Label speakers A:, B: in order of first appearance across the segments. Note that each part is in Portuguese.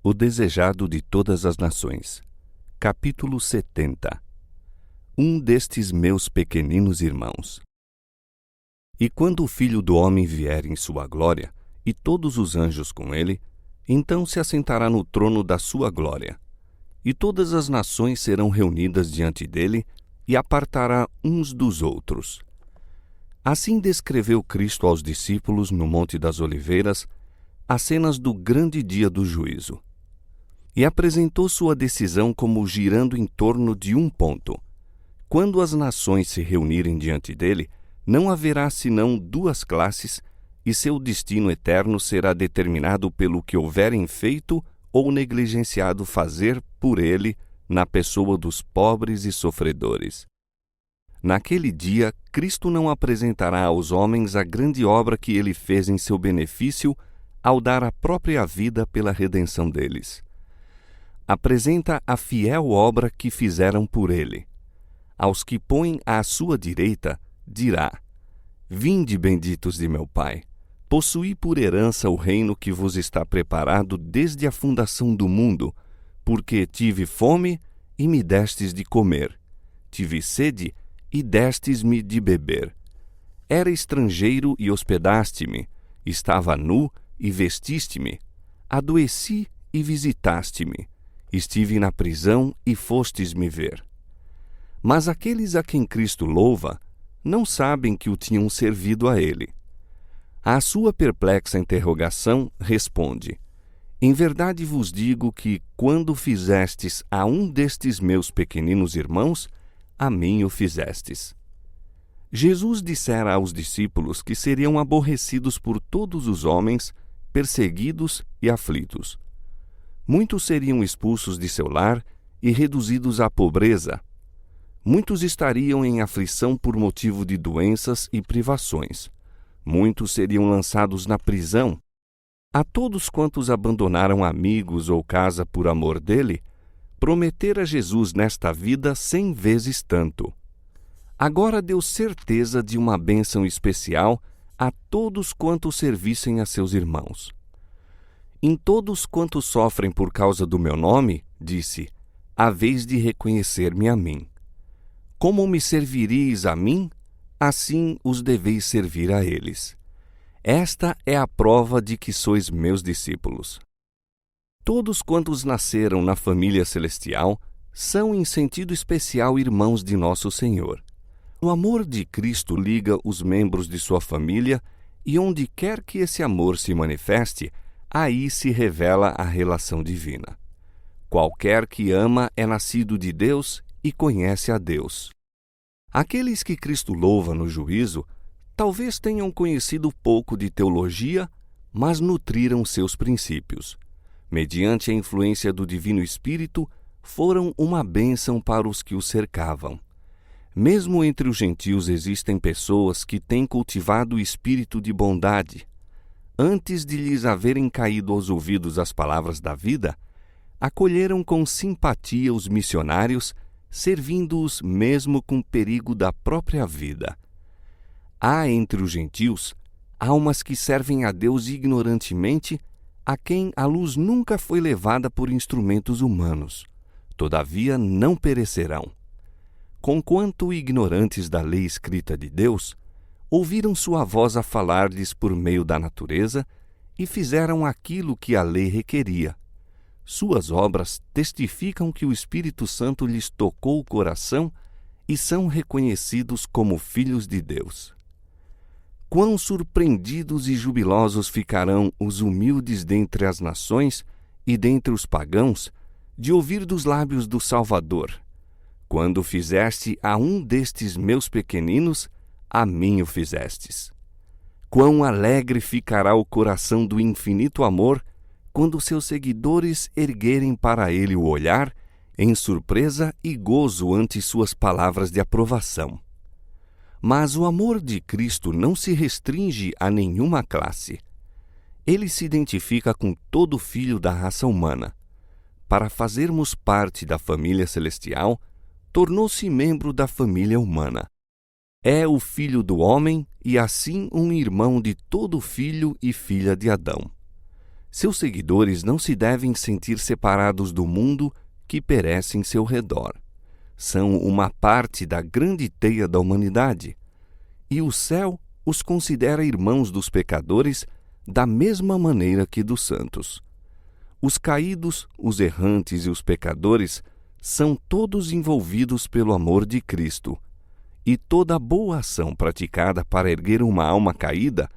A: O desejado de todas as nações. Capítulo 70. Um destes meus pequeninos irmãos. E quando o Filho do Homem vier em sua glória, e todos os anjos com ele, então se assentará no trono da sua glória. E todas as nações serão reunidas diante dele, e apartará uns dos outros. Assim descreveu Cristo aos discípulos no Monte das Oliveiras as cenas do grande dia do juízo. E apresentou sua decisão como girando em torno de um ponto. Quando as nações se reunirem diante dele, não haverá senão duas classes, e seu destino eterno será determinado pelo que houverem feito ou negligenciado fazer por ele na pessoa dos pobres e sofredores. Naquele dia, Cristo não apresentará aos homens a grande obra que ele fez em seu benefício ao dar a própria vida pela redenção deles. Apresenta a fiel obra que fizeram por ele. Aos que põem à sua direita, dirá: Vinde, benditos de meu Pai, possuí por herança o reino que vos está preparado desde a fundação do mundo, porque tive fome e me destes de comer, tive sede e destes-me de beber. Era estrangeiro e hospedaste-me, estava nu e vestiste-me, adoeci e visitaste-me. Estive na prisão e fostes me ver. Mas aqueles a quem Cristo louva não sabem que o tinham servido a ele. À sua perplexa interrogação, responde: Em verdade vos digo que, quando fizestes a um destes meus pequeninos irmãos, a mim o fizestes. Jesus dissera aos discípulos que seriam aborrecidos por todos os homens, perseguidos e aflitos. Muitos seriam expulsos de seu lar e reduzidos à pobreza. Muitos estariam em aflição por motivo de doenças e privações. Muitos seriam lançados na prisão. A todos quantos abandonaram amigos ou casa por amor dele, prometera Jesus nesta vida 100 vezes tanto. Agora deu certeza de uma bênção especial a todos quantos servissem a seus irmãos. Em todos quantos sofrem por causa do meu nome, disse, haveis de reconhecer-me a mim. Como me serviris a mim, assim os deveis servir a eles. Esta é a prova de que sois meus discípulos. Todos quantos nasceram na família celestial são em sentido especial irmãos de nosso Senhor. O amor de Cristo liga os membros de sua família e onde quer que esse amor se manifeste, aí se revela a relação divina. Qualquer que ama é nascido de Deus e conhece a Deus. Aqueles que Cristo louva no juízo talvez tenham conhecido pouco de teologia, mas nutriram seus princípios. Mediante a influência do Divino Espírito, foram uma bênção para os que o cercavam. Mesmo entre os gentios existem pessoas que têm cultivado o espírito de bondade. Antes de lhes haverem caído aos ouvidos as palavras da vida, acolheram com simpatia os missionários, servindo-os mesmo com perigo da própria vida. Há entre os gentios almas que servem a Deus ignorantemente, a quem a luz nunca foi levada por instrumentos humanos. Todavia não perecerão. Conquanto ignorantes da lei escrita de Deus, ouviram sua voz a falar-lhes por meio da natureza e fizeram aquilo que a lei requeria. Suas obras testificam que o Espírito Santo lhes tocou o coração e são reconhecidos como filhos de Deus. Quão surpreendidos e jubilosos ficarão os humildes dentre as nações e dentre os pagãos de ouvir dos lábios do Salvador: Quando fizeste a um destes meus pequeninos, a mim o fizestes. Quão alegre ficará o coração do infinito amor quando seus seguidores erguerem para ele o olhar em surpresa e gozo ante suas palavras de aprovação. Mas o amor de Cristo não se restringe a nenhuma classe. Ele se identifica com todo filho da raça humana. Para fazermos parte da família celestial, tornou-se membro da família humana. É o filho do homem e assim um irmão de todo filho e filha de Adão. Seus seguidores não se devem sentir separados do mundo que perece em seu redor. São uma parte da grande teia da humanidade, e o céu os considera irmãos dos pecadores da mesma maneira que dos santos. Os caídos, os errantes e os pecadores são todos envolvidos pelo amor de Cristo, e toda boa ação praticada para erguer uma alma caída,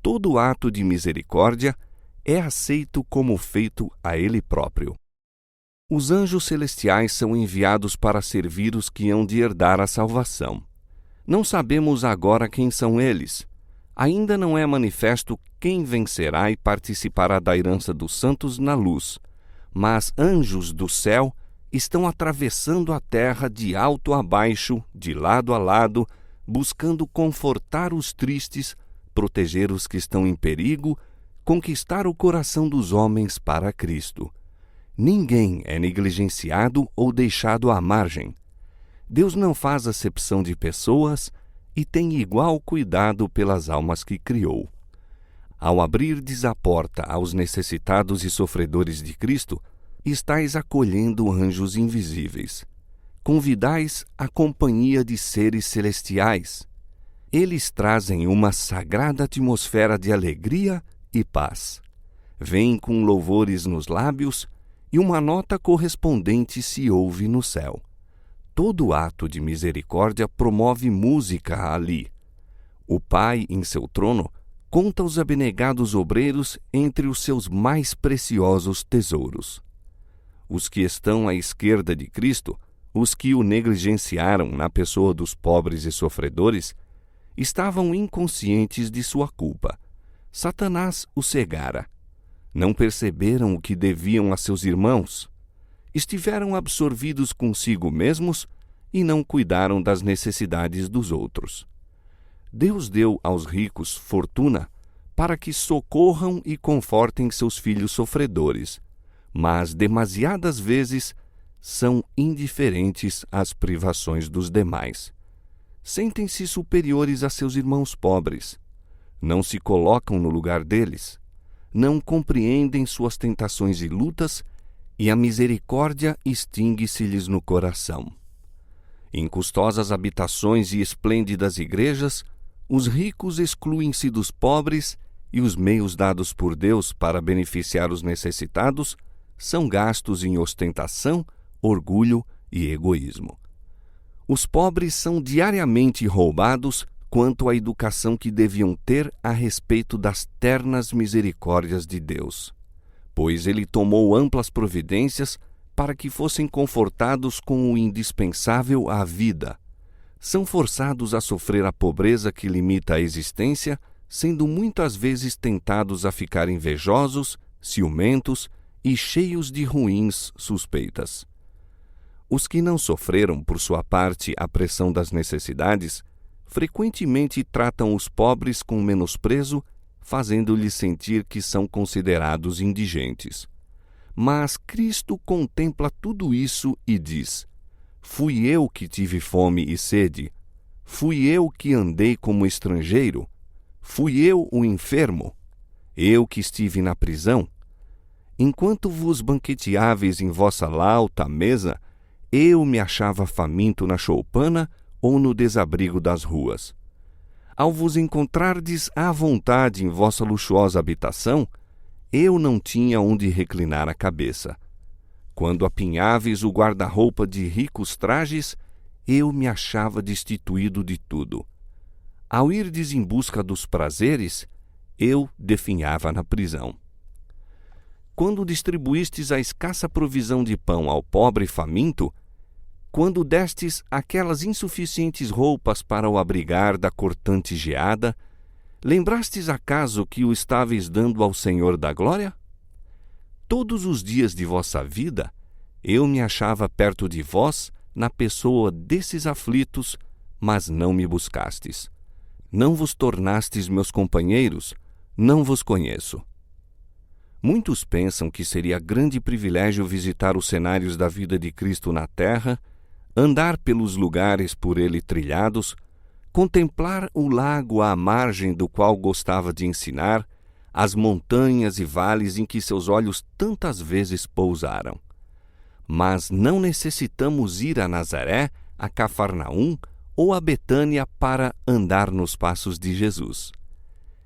A: todo ato de misericórdia, é aceito como feito a Ele próprio. Os anjos celestiais são enviados para servir os que hão de herdar a salvação. Não sabemos agora quem são eles. Ainda não é manifesto quem vencerá e participará da herança dos santos na luz, mas anjos do céu estão atravessando a terra de alto a baixo, de lado a lado, buscando confortar os tristes, proteger os que estão em perigo, conquistar o coração dos homens para Cristo. Ninguém é negligenciado ou deixado à margem. Deus não faz acepção de pessoas e tem igual cuidado pelas almas que criou. Ao abrirdes a porta aos necessitados e sofredores de Cristo, estais acolhendo anjos invisíveis. Convidais a companhia de seres celestiais. Eles trazem uma sagrada atmosfera de alegria e paz. Vêm com louvores nos lábios e uma nota correspondente se ouve no céu. Todo ato de misericórdia promove música ali. O Pai, em seu trono, conta os abnegados obreiros entre os seus mais preciosos tesouros. Os que estão à esquerda de Cristo, os que o negligenciaram na pessoa dos pobres e sofredores, estavam inconscientes de sua culpa. Satanás os cegara. Não perceberam o que deviam a seus irmãos. Estiveram absorvidos consigo mesmos e não cuidaram das necessidades dos outros. Deus deu aos ricos fortuna para que socorram e confortem seus filhos sofredores, mas demasiadas vezes são indiferentes às privações dos demais. Sentem-se superiores a seus irmãos pobres. Não se colocam no lugar deles. Não compreendem suas tentações e lutas, e a misericórdia extingue-se-lhes no coração. Em custosas habitações e esplêndidas igrejas, os ricos excluem-se dos pobres e os meios dados por Deus para beneficiar os necessitados são gastos em ostentação, orgulho e egoísmo. Os pobres são diariamente roubados quanto à educação que deviam ter a respeito das ternas misericórdias de Deus, pois Ele tomou amplas providências para que fossem confortados com o indispensável à vida. São forçados a sofrer a pobreza que limita a existência, sendo muitas vezes tentados a ficar invejosos, ciumentos e cheios de ruins suspeitas. Os que não sofreram, por sua parte, a pressão das necessidades, frequentemente tratam os pobres com menosprezo, fazendo-lhes sentir que são considerados indigentes. Mas Cristo contempla tudo isso e diz: fui eu que tive fome e sede, fui eu que andei como estrangeiro, fui eu o enfermo, eu que estive na prisão. Enquanto vos banqueteáveis em vossa lauta mesa, eu me achava faminto na choupana ou no desabrigo das ruas. Ao vos encontrardes à vontade em vossa luxuosa habitação, eu não tinha onde reclinar a cabeça. Quando apinháveis o guarda-roupa de ricos trajes, eu me achava destituído de tudo. Ao irdes em busca dos prazeres, eu definhava na prisão. Quando distribuístes a escassa provisão de pão ao pobre faminto, quando destes aquelas insuficientes roupas para o abrigar da cortante geada, lembrastes acaso que o estáveis dando ao Senhor da glória? Todos os dias de vossa vida, eu me achava perto de vós na pessoa desses aflitos, mas não me buscastes. Não vos tornastes meus companheiros, não vos conheço. Muitos pensam que seria grande privilégio visitar os cenários da vida de Cristo na terra, andar pelos lugares por ele trilhados, contemplar o lago à margem do qual gostava de ensinar, as montanhas e vales em que seus olhos tantas vezes pousaram. Mas não necessitamos ir a Nazaré, a Cafarnaum ou a Betânia para andar nos passos de Jesus.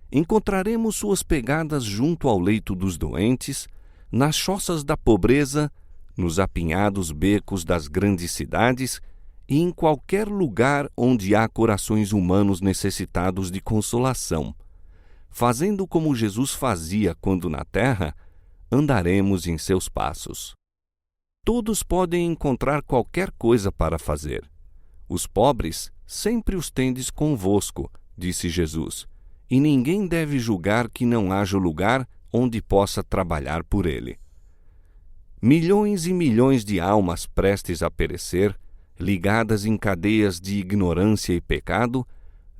A: Encontraremos suas pegadas junto ao leito dos doentes, nas choças da pobreza, nos apinhados becos das grandes cidades e em qualquer lugar onde há corações humanos necessitados de consolação. Fazendo como Jesus fazia quando na terra, andaremos em seus passos. Todos podem encontrar qualquer coisa para fazer. Os pobres sempre os tendes convosco, disse Jesus, e ninguém deve julgar que não haja lugar onde possa trabalhar por ele. Milhões e milhões de almas prestes a perecer, ligadas em cadeias de ignorância e pecado,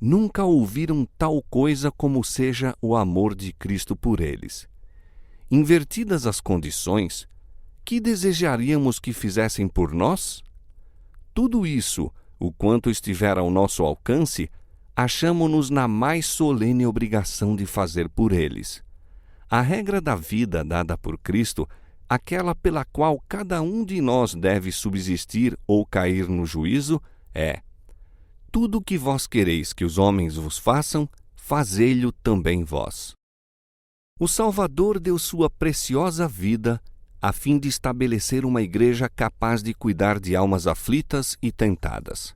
A: nunca ouviram tal coisa como seja o amor de Cristo por eles. Invertidas as condições, que desejaríamos que fizessem por nós? Tudo isso, o quanto estiver ao nosso alcance, achamo-nos na mais solene obrigação de fazer por eles. A regra da vida dada por Cristo, aquela pela qual cada um de nós deve subsistir ou cair no juízo, é: tudo o que vós quereis que os homens vos façam, fazei-lho também vós. O Salvador deu sua preciosa vida a fim de estabelecer uma igreja capaz de cuidar de almas aflitas e tentadas.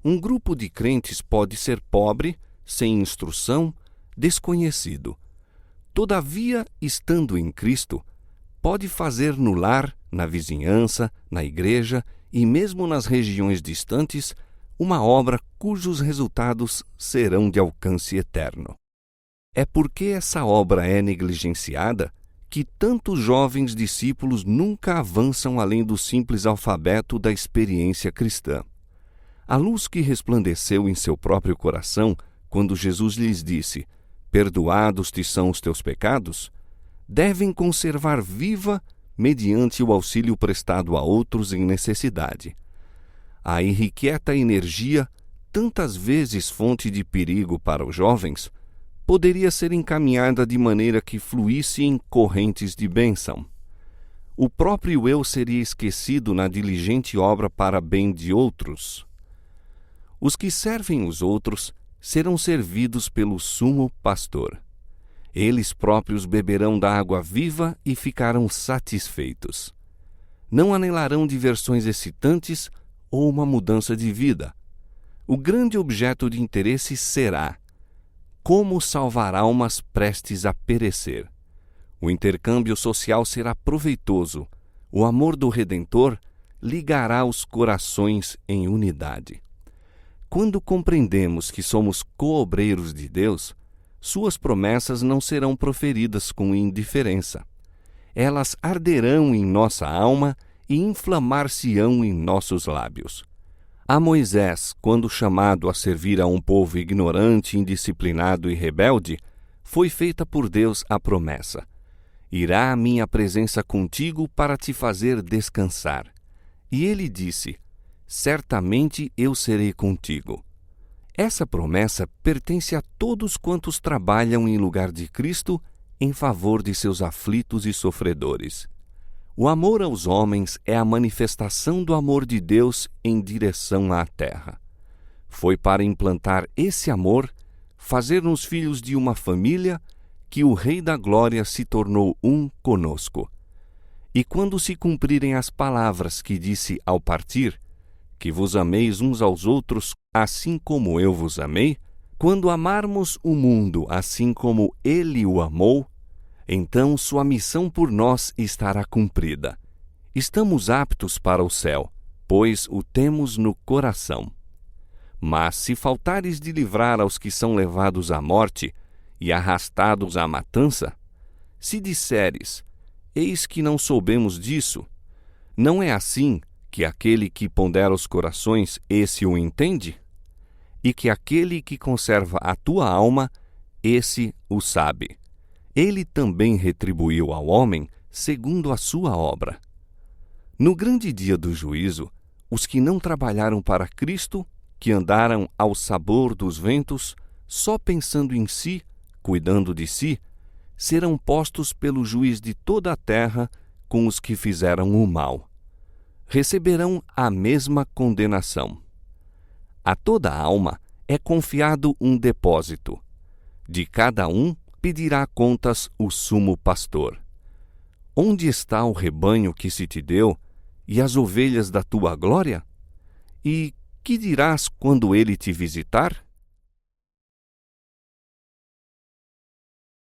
A: Um grupo de crentes pode ser pobre, sem instrução, desconhecido. Todavia, estando em Cristo, pode fazer no lar, na vizinhança, na igreja e mesmo nas regiões distantes uma obra cujos resultados serão de alcance eterno. É porque essa obra é negligenciada que tantos jovens discípulos nunca avançam além do simples alfabeto da experiência cristã. A luz que resplandeceu em seu próprio coração quando Jesus lhes disse: "Perdoados-te são os teus pecados", devem conservar viva mediante o auxílio prestado a outros em necessidade. A irrequieta energia, tantas vezes fonte de perigo para os jovens, poderia ser encaminhada de maneira que fluísse em correntes de bênção. O próprio eu seria esquecido na diligente obra para bem de outros. Os que servem os outros serão servidos pelo sumo pastor. Eles próprios beberão da água viva e ficarão satisfeitos. Não anelarão diversões excitantes ou uma mudança de vida. O grande objeto de interesse será: como salvar almas prestes a perecer. O intercâmbio social será proveitoso. O amor do Redentor ligará os corações em unidade. Quando compreendemos que somos co-obreiros de Deus, suas promessas não serão proferidas com indiferença. Elas arderão em nossa alma e inflamar-se-ão em nossos lábios. A Moisés, quando chamado a servir a um povo ignorante, indisciplinado e rebelde, foi feita por Deus a promessa: irá a minha presença contigo para te fazer descansar. E ele disse: certamente eu serei contigo. Essa promessa pertence a todos quantos trabalham em lugar de Cristo em favor de seus aflitos e sofredores. O amor aos homens é a manifestação do amor de Deus em direção à terra. Foi para implantar esse amor, fazer-nos filhos de uma família, que o Rei da Glória se tornou um conosco. E quando se cumprirem as palavras que disse ao partir, que vos ameis uns aos outros assim como eu vos amei, quando amarmos o mundo assim como ele o amou, então sua missão por nós estará cumprida. Estamos aptos para o céu, pois o temos no coração. Mas se faltares de livrar aos que são levados à morte e arrastados à matança, se disseres: eis que não soubemos disso, não é assim que aquele que pondera os corações, esse o entende? E que aquele que conserva a tua alma, esse o sabe. Ele também retribuiu ao homem segundo a sua obra. No grande dia do juízo, os que não trabalharam para Cristo, que andaram ao sabor dos ventos, só pensando em si, cuidando de si, serão postos pelo juiz de toda a terra com os que fizeram o mal. Receberão a mesma condenação. A toda alma é confiado um depósito. De cada um pedirá contas o sumo pastor. Onde está o rebanho que se te deu e as ovelhas da tua glória? E que dirás quando ele te visitar?